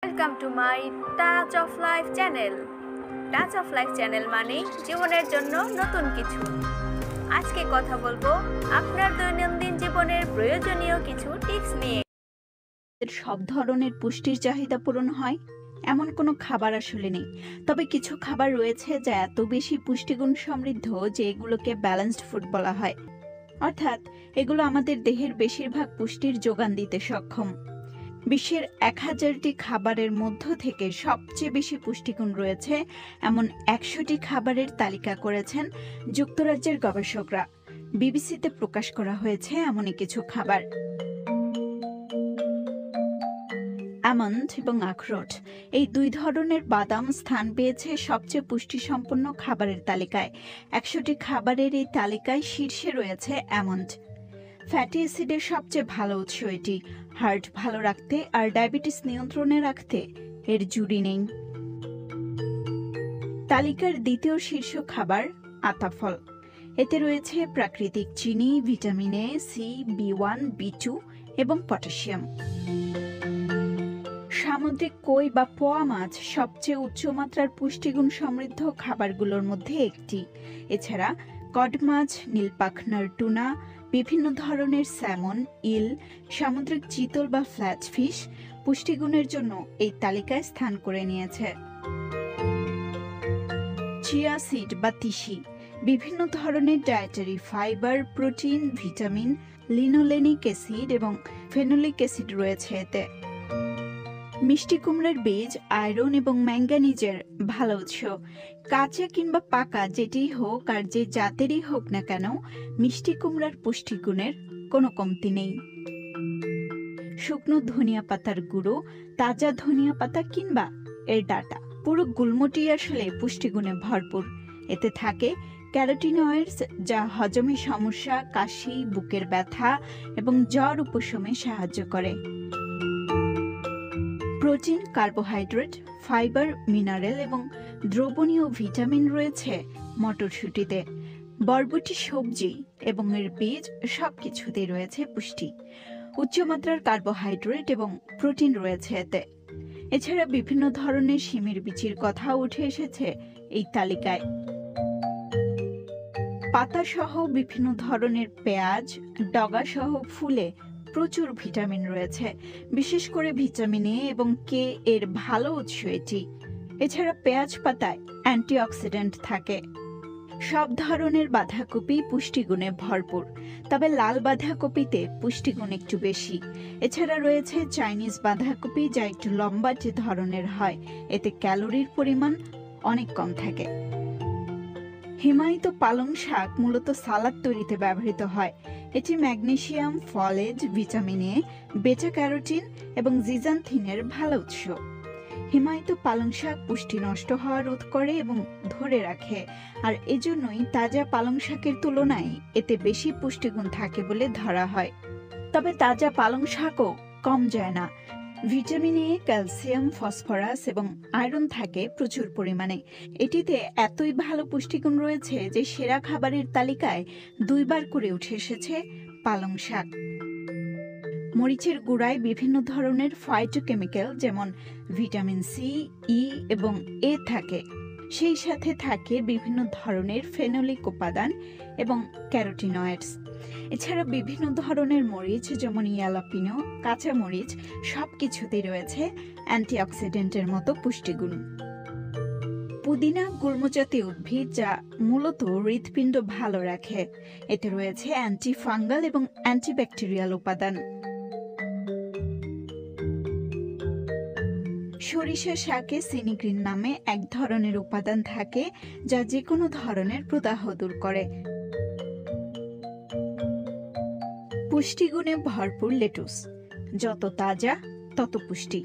Welcome to my touch of life channel. Touch of life channel মানে জীবনের জন্য নতুন কিছু। আজকে কথা বলবো আপনার দৈনন্দিন জীবনের প্রয়োজনীয় কিছু টিপস নিয়ে। সব ধরনের পুষ্টির চাহিদা পূরণ হয় এমন কোনো খাবার আসলে নেই, তবে কিছু খাবার রয়েছে যা এত বেশি পুষ্টিগুণ সমৃদ্ধ যে এগুলোকে ব্যালেন্সড ফুড বলা হয়। অর্থাৎ এগুলো আমাদের দেহের বেশিরভাগ পুষ্টির যোগান দিতে সক্ষম। বিশ্বের 1000টি খাবারের মধ্য থেকে সবচেয়ে বেশি পুষ্টিগুণ রয়েছে এমন 100টি খাবারের তালিকা করেছেন যুক্তরাজ্যের গবেষকরা। বিবিসিতে প্রকাশ করা হয়েছে এমনই কিছু খাবার। আমন্ড এবং আখরোট, এই দুই ধরনের বাদাম স্থান পেয়েছে সবচেয়ে পুষ্টিসম্পন্ন খাবারের তালিকায়। 100টি খাবারের এই তালিকায় শীর্ষে রয়েছে আমন্ড। ফ্যাটি অ্যাসিডের সবচেয়ে ভালো উৎস এটি। হার্ট ভালো রাখতে আর ডায়াবেটিস নিয়ন্ত্রণে রাখতে এর জুড়ি নেই। তালিকার দ্বিতীয় শীর্ষ খাবার আতাফল। এতে রয়েছে প্রাকৃতিক চিনি, vitamin A, C, B one, B2 এবং পটাশিয়াম। সামুদ্রিক কই বা পোয়া মাছ সবচেয়ে উচ্চমাত্রার পুষ্টিগুণ সমৃদ্ধ খাবারগুলোর মধ্যে একটি। এছাড়া কড মাছ, নীলপাখনার টুনা, বিভিন্ন ধরনের স্যামন, ইল, সামুদ্রিক চিতল বা ফ্ল্যাট ফিশ পুষ্টিগুণের জন্য এই তালিকায় স্থান করে নিয়েছে। চিয়া সিড বা তিসি, বিভিন্ন ধরনের dietary fibre, protein, vitamin, linolenic acid এবং ফেনোলিক অ্যাসিড রয়েছে এতে। মিষ্টি কুমড়ার বীজ আয়রন এবং ম্যাঙ্গানিজের ভালো উৎস। কাঁচা কিংবা পাকা যেটি হোক আর যে জাতেরই হোক না কেন, মিষ্টি কুমড়ার পুষ্টিগুণের কোনো কমতি নেই। শুকনো ধনিয়া পাতার গুঁড়ো, তাজা ধনিয়া পাতা কিংবা এর ডাটা, পুরো গুল্মটি আসলে পুষ্টিগুণে ভরপুর। এতে থাকে ক্যারোটিনয়েডস যা হজমে সমস্যা, কাশি, বুকের ব্যথা এবং জ্বর উপশমে সাহায্য করে। প্রোটিন, কার্বোহাইড্রেট, ফাইবার, মিনারেল এবং দ্রবণীয় ভিটামিন রয়েছে মটরশুঁটিতে। বরবটি সবজি এবং এর বীজ সবকিছুতেই রয়েছে পুষ্টি। উচ্চমাত্রার কার্বোহাইড্রেট এবং প্রোটিন রয়েছে এতে। এছাড়া বিভিন্ন ধরনের শিমের বীচির কথা উঠে এসেছে এই তালিকায়। পাতা সহ বিভিন্ন ধরনের পেঁয়াজ, ডগা সহ ফুলে প্রচুর ভিটামিন রয়েছে। বিশেষ করে ভিটামিন এ এবং কে এর ভালো উৎস এটি। এছাড়া পেঁয়াজ পাতায় অ্যান্টিঅক্সিডেন্ট থাকে। সব ধরনের বাঁধাকপি পুষ্টিগুণে ভরপুর, তবে লাল বাঁধাকপিতে পুষ্টিগুণ একটু বেশি। এছাড়া রয়েছে চাইনিজ বাঁধাকপি যা একটু লম্বাটে ধরনের হয়, এতে ক্যালোরির পরিমাণ অনেক কম থাকে। হিমায়িত পালং শাক মূলত সালাদ তৈরিতে ব্যবহৃত হয়। এটি ম্যাগনেসিয়াম, ফলেট, ভিটামিন এ, বেটা ক্যারোটিন এবং জিজানথিনের ভালো উৎস। হিমায়িত পালং শাক পুষ্টি নষ্ট হওয়া রোধ করে এবং ধরে রাখে, আর এজন্যই তাজা পালং শাকের তুলনায় এতে বেশি পুষ্টিগুণ থাকে বলে ধরা হয়। তবে তাজা পালং শাকও কম যায় না। ভিটামিন এ, ক্যালসিয়াম, ফসফরাস এবং আয়রন থাকে প্রচুর পরিমাণে। এটিতে এতই ভালো পুষ্টিগুণ রয়েছে যে সেরা খাবারের তালিকায় 2 বার করে উঠে এসেছে পালং শাক। মরিচের গুঁড়ায় বিভিন্ন ধরনের ফাইটোকেমিক্যাল যেমন ভিটামিন সি, ই এবং এ থাকে। সেই সাথে থাকে বিভিন্ন ধরনের ফেনোলিক উপাদান এবং ক্যারোটিনয়েডস। এছাড়া বিভিন্ন ধরনের মরিচ যেমন ইয়ালাপিনো, কাঁচা মরিচ সবকিছুতেই রয়েছে অ্যান্টিঅক্সিডেন্টের মতো পুষ্টিগুণ। পুদিনা গুল্মজাতীয় উদ্ভিদ যা মূলত হৃৎপিণ্ড ভালো রাখে। এতে রয়েছে অ্যান্টিফাঙ্গাল এবং অ্যান্টিব্যাকটেরিয়াল উপাদান। সরিষা শাকে সিনিগ্রিন নামে এক ধরনের উপাদান থাকে যা যে কোনো ধরনের প্রদাহ দূর করে। পুষ্টিগুণে ভরপুর লেটুস, যত তাজা তত পুষ্টি।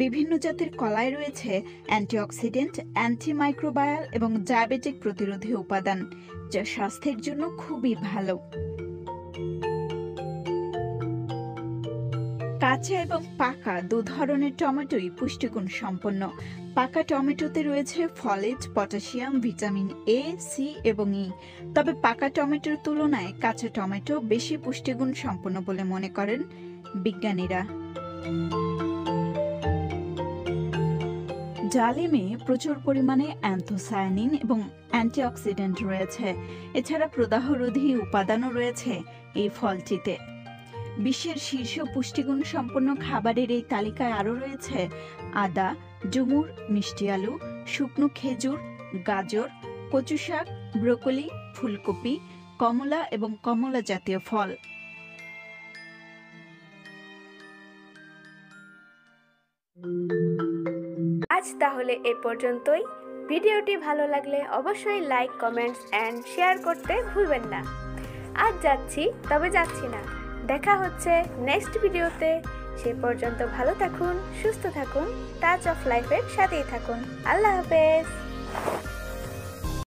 বিভিন্ন জাতের কলায় রয়েছে অ্যান্টিঅক্সিডেন্ট, অ্যান্টিমাইক্রোবায়াল এবং ডায়াবেটিক প্রতিরোধী উপাদান যা স্বাস্থ্যের জন্য খুবই ভালো। কাঁচা এবং পাকা 2 ধরনের টমেটোই পুষ্টিগুণ সম্পন্ন। পাকা টমেটোতে রয়েছে folate, potassium, vitamin A, C এবং ই। তবে পাকা টমেটোর তুলনায় কাঁচা টমেটো বেশি পুষ্টিগুণ সম্পন্ন বলে মনে করেন বিজ্ঞানীরা। ডালিমে প্রচুর পরিমাণে অ্যান্থোসায়ানিন এবং অ্যান্টিঅক্সিডেন্ট রয়েছে। এছাড়া প্রদাহরোধী উপাদানও রয়েছে এই ফলটিতে। বিশ্বের শীর্ষ পুষ্টিগুণ সম্পন্ন খাবারের এই তালিকায় আরও রয়েছে আদা, ডুমুর, মিষ্টি আলু, শুকনো খেজুর, গাজর, কচু শাক, ব্রোকলি, ফুলকপি, কমলা এবং কমলা জাতীয় ফল। আজ তাহলে এ পর্যন্তই। ভিডিওটি ভালো লাগলে অবশ্যই লাইক, কমেন্টস অ্যান্ড শেয়ার করতে ভুলবেন না। আজ যাচ্ছি, তবে যাচ্ছি না। দেখা হচ্ছে নেক্সট ভিডিওতে। সে পর্যন্ত ভালো থাকুন, সুস্থ থাকুন, টাচ অফ লাইফের সাথেই থাকুন। আল্লাহ হাফেজ।